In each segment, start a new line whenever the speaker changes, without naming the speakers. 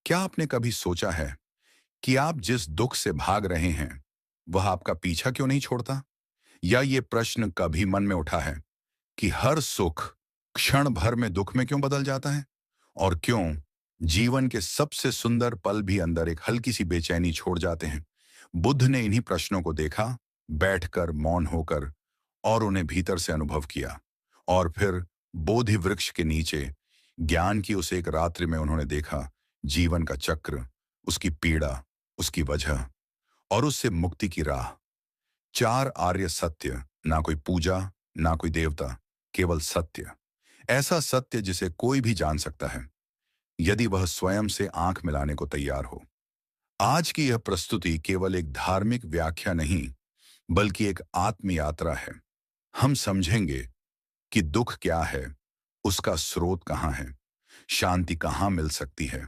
क्या आपने कभी सोचा है कि आप जिस दुख से भाग रहे हैं वह आपका पीछा क्यों नहीं छोड़ता? या ये प्रश्न कभी मन में उठा है कि हर सुख क्षण भर में दुख में क्यों बदल जाता है? और क्यों जीवन के सबसे सुंदर पल भी अंदर एक हल्की सी बेचैनी छोड़ जाते हैं? बुद्ध ने इन्हीं प्रश्नों को देखा, बैठकर मौन होकर, और उन्हें भीतर से अनुभव किया। और फिर बोधि वृक्ष के नीचे ज्ञान की उस एक रात्रि में उन्होंने देखा जीवन का चक्र, उसकी पीड़ा, उसकी वजह और उससे मुक्ति की राह। चार आर्य सत्य, ना कोई पूजा, ना कोई देवता, केवल सत्य। ऐसा सत्य जिसे कोई भी जान सकता है यदि वह स्वयं से आंख मिलाने को तैयार हो। आज की यह प्रस्तुति केवल एक धार्मिक व्याख्या नहीं, बल्कि एक आत्म यात्रा है। हम समझेंगे कि दुख क्या है, उसका स्रोत कहाँ है, शांति कहाँ मिल सकती है,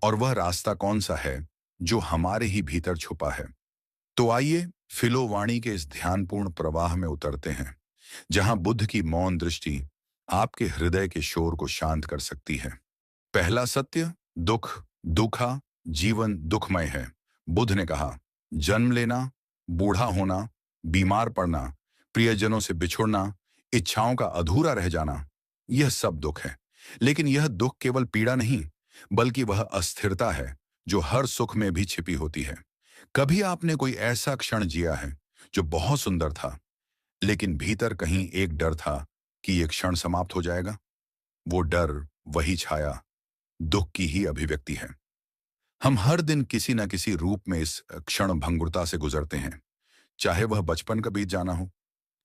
और वह रास्ता कौन सा है जो हमारे ही भीतर छुपा है। तो आइए फिलोवाणी के इस ध्यानपूर्ण प्रवाह में उतरते हैं, जहां बुद्ध की मौन दृष्टि आपके हृदय के शोर को शांत कर सकती है। पहला सत्य, दुख, दुखा जीवन दुखमय है। बुद्ध ने कहा, जन्म लेना, बूढ़ा होना, बीमार पड़ना, प्रियजनों से बिछुड़ना, इच्छाओं का अधूरा रह जाना, यह सब दुख है। लेकिन यह दुख केवल पीड़ा नहीं, बल्कि वह अस्थिरता है जो हर सुख में भी छिपी होती है। कभी आपने कोई ऐसा क्षण जिया है जो बहुत सुंदर था, लेकिन भीतर कहीं एक डर था कि यह क्षण समाप्त हो जाएगा? वो डर, वही छाया, दुख की ही अभिव्यक्ति है। हम हर दिन किसी न किसी रूप में इस क्षण भंगुरता से गुजरते हैं, चाहे वह बचपन का बीत जाना हो,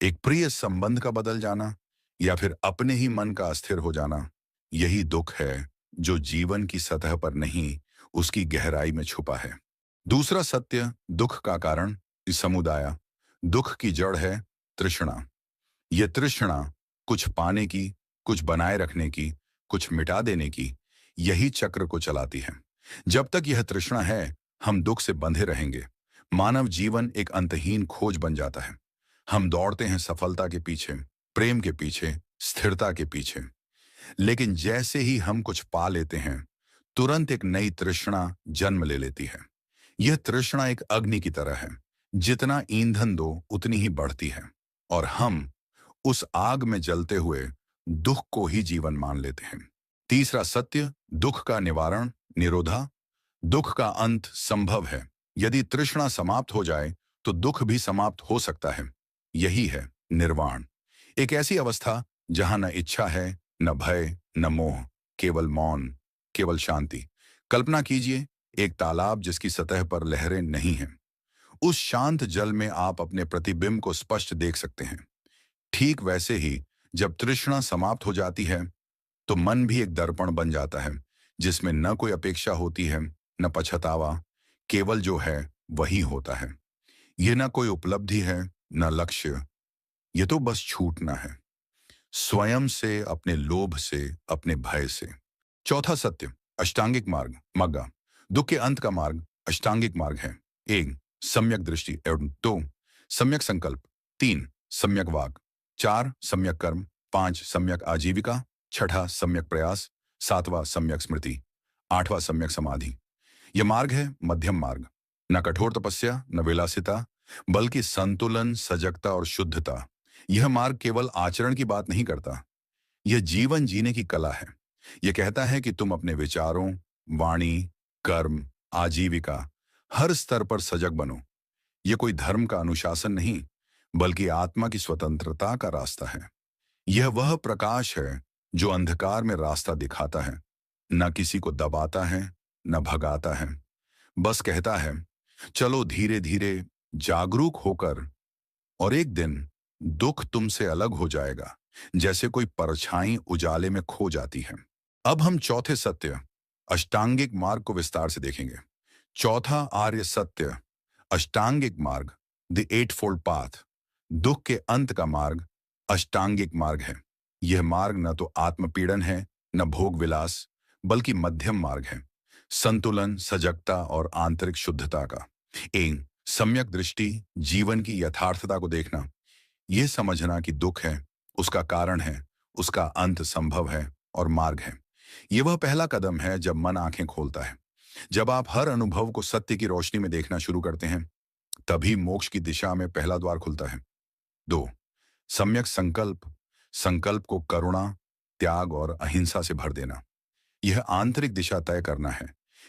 एक प्रिय संबंध का बदल जाना, या फिर अपने ही मन का अस्थिर हो जाना। यही दुख है जो जीवन की सतह पर नहीं, उसकी गहराई में छुपा है। दूसरा सत्य, दुख का कारण समुदाय। दुख की जड़ है तृष्णा। यह तृष्णा कुछ पाने की, कुछ बनाए रखने की, कुछ मिटा देने की, यही चक्र को चलाती है। जब तक यह तृष्णा है, हम दुख से बंधे रहेंगे। मानव जीवन एक अंतहीन खोज बन जाता है। हम दौड़ते हैं सफलता के पीछे, प्रेम के पीछे, स्थिरता के पीछे। लेकिन जैसे ही हम कुछ पा लेते हैं, तुरंत एक नई तृष्णा जन्म ले लेती है। यह तृष्णा एक अग्नि की तरह है, जितना ईंधन दो उतनी ही बढ़ती है, और हम उस आग में जलते हुए दुख को ही जीवन मान लेते हैं। तीसरा सत्य, दुख का निवारण, निरोधा। दुख का अंत संभव है। यदि तृष्णा समाप्त हो जाए तो दुख भी समाप्त हो सकता है। यही है निर्वाण, एक ऐसी अवस्था जहां न इच्छा है, न भय, न मोह, केवल मौन, केवल शांति। कल्पना कीजिए एक तालाब जिसकी सतह पर लहरें नहीं हैं। उस शांत जल में आप अपने प्रतिबिंब को स्पष्ट देख सकते हैं। ठीक वैसे ही जब तृष्णा समाप्त हो जाती है, तो मन भी एक दर्पण बन जाता है, जिसमें न कोई अपेक्षा होती है, न पछतावा, केवल जो है वही होता है। यह न कोई उपलब्धि है, न लक्ष्य, ये तो बस छूटना है, स्वयं से, अपने लोभ से, अपने भय से। चौथा सत्य, अष्टांगिक मार्ग, मग्गा। दुख के अंत का मार्ग अष्टांगिक मार्ग है। एक, सम्यक दृष्टि, एवं दो, सम्यक संकल्प, तीन, सम्यक वाक, चार, सम्यक कर्म, पांच, सम्यक आजीविका, छठा, सम्यक प्रयास, सातवां, सम्यक स्मृति, आठवां, सम्यक समाधि। यह मार्ग है मध्यम मार्ग। न कठोर तपस्या, न विलासिता, बल्कि संतुलन, सजगता और शुद्धता। यह मार्ग केवल आचरण की बात नहीं करता, यह जीवन जीने की कला है। यह कहता है कि तुम अपने विचारों, वाणी, कर्म, आजीविका, हर स्तर पर सजग बनो। यह कोई धर्म का अनुशासन नहीं, बल्कि आत्मा की स्वतंत्रता का रास्ता है। यह वह प्रकाश है जो अंधकार में रास्ता दिखाता है, न किसी को दबाता है, न भगाता है, बस कहता है, चलो धीरे धीरे, जागरूक होकर, और एक दिन दुख तुमसे अलग हो जाएगा, जैसे कोई परछाई उजाले में खो जाती है। अब हम चौथे सत्य, अष्टांगिक मार्ग को विस्तार से देखेंगे। चौथा आर्य सत्य, अष्टांगिक मार्ग, द एट फोल्ड पाथ। दुख के अंत का मार्ग अष्टांगिक मार्ग है। यह मार्ग न तो आत्मपीड़न है, न भोग विलास, बल्कि मध्यम मार्ग है, संतुलन, सजगता और आंतरिक शुद्धता का। एक, सम्यक दृष्टि, जीवन की यथार्थता को देखना, यह समझना कि दुख है, उसका कारण है, उसका अंत संभव है और मार्ग है। यह वह पहला कदम है जब मन आंखें खोलता है। जब आप हर अनुभव को सत्य की रोशनी में देखना शुरू करते हैं, तभी मोक्ष की दिशा में पहला द्वार खुलता है। 2. सम्यक संकल्प। संकल्प को करुणा, त्याग और अहिंसा से भर देना। यह आंतरिक दिशा तय करना है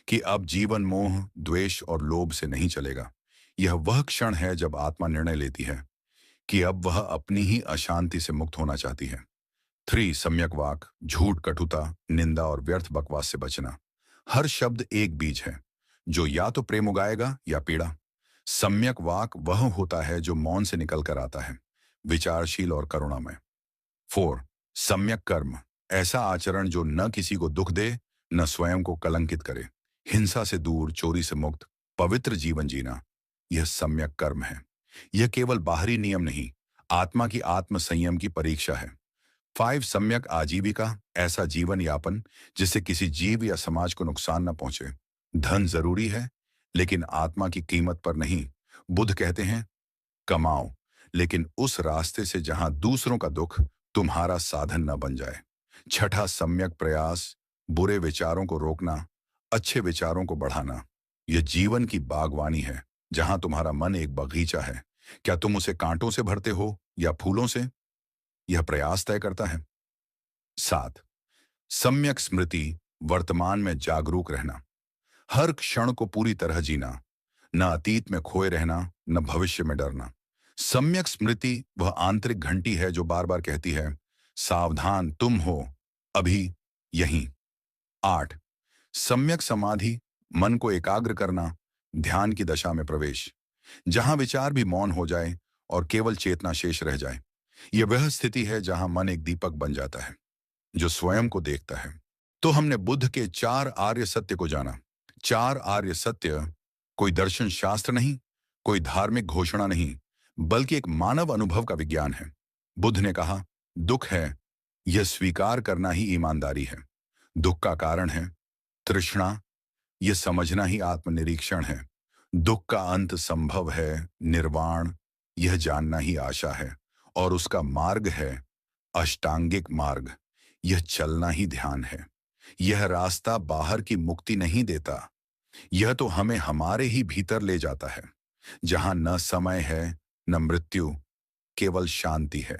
कि अब जीवन मोह, द्वेष और लोभ से नहीं चलेगा। यह वह क्षण है जब आत्मा निर्णय लेती है कि अब वह अपनी ही अशांति से मुक्त होना चाहती है। 3. सम्यक वाक। झूठ, कटुता, निंदा और व्यर्थ बकवास से बचना। हर शब्द एक बीज है जो या तो प्रेम उगाएगा या पीड़ा। सम्यक वाक वह होता है जो मौन से निकल कर आता है, विचारशील और करुणामय। 4. सम्यक कर्म। ऐसा आचरण जो न किसी को दुख दे, न स्वयं को कलंकित करे। हिंसा से दूर, चोरी से मुक्त, पवित्र जीवन जीना, यह सम्यक कर्म है। यह केवल बाहरी नियम नहीं, आत्मा की आत्म संयम की परीक्षा है। 5. सम्यक आजीविका। ऐसा जीवन यापन जिससे किसी जीव या समाज को नुकसान न पहुंचे। धन जरूरी है, लेकिन आत्मा की कीमत पर नहीं। बुद्ध कहते हैं, कमाओ, लेकिन उस रास्ते से जहां दूसरों का दुख तुम्हारा साधन न बन जाए। 6. सम्यक प्रयास। बुरे विचारों को रोकना, अच्छे विचारों को बढ़ाना। यह जीवन की बागवानी है, जहां तुम्हारा मन एक बगीचा है। क्या तुम उसे कांटों से भरते हो या फूलों से, यह प्रयास तय करता है। 7. सम्यक स्मृति। वर्तमान में जागरूक रहना, हर क्षण को पूरी तरह जीना, न अतीत में खोए रहना, न भविष्य में डरना। सम्यक स्मृति वह आंतरिक घंटी है जो बार बार कहती है, सावधान, तुम हो अभी यहीं। 8. सम्यक समाधि। मन को एकाग्र करना, ध्यान की दशा में प्रवेश, जहां विचार भी मौन हो जाए और केवल चेतना शेष रह जाए। यह वह स्थिति है जहां मन एक दीपक बन जाता है जो स्वयं को देखता है। तो हमने बुद्ध के 4 आर्य सत्य को जाना। 4 आर्य सत्य कोई दर्शन शास्त्र नहीं, कोई धार्मिक घोषणा नहीं, बल्कि एक मानव अनुभव का विज्ञान है। बुद्ध ने कहा, दुख है, यह स्वीकार करना ही ईमानदारी है। दुख का कारण है तृष्णा, यह समझना ही आत्मनिरीक्षण है। दुख का अंत संभव है निर्वाण, यह जानना ही आशा है। और उसका मार्ग है अष्टांगिक मार्ग, यह चलना ही ध्यान है। यह रास्ता बाहर की मुक्ति नहीं देता, यह तो हमें हमारे ही भीतर ले जाता है, जहां न समय है, न मृत्यु, केवल शांति है।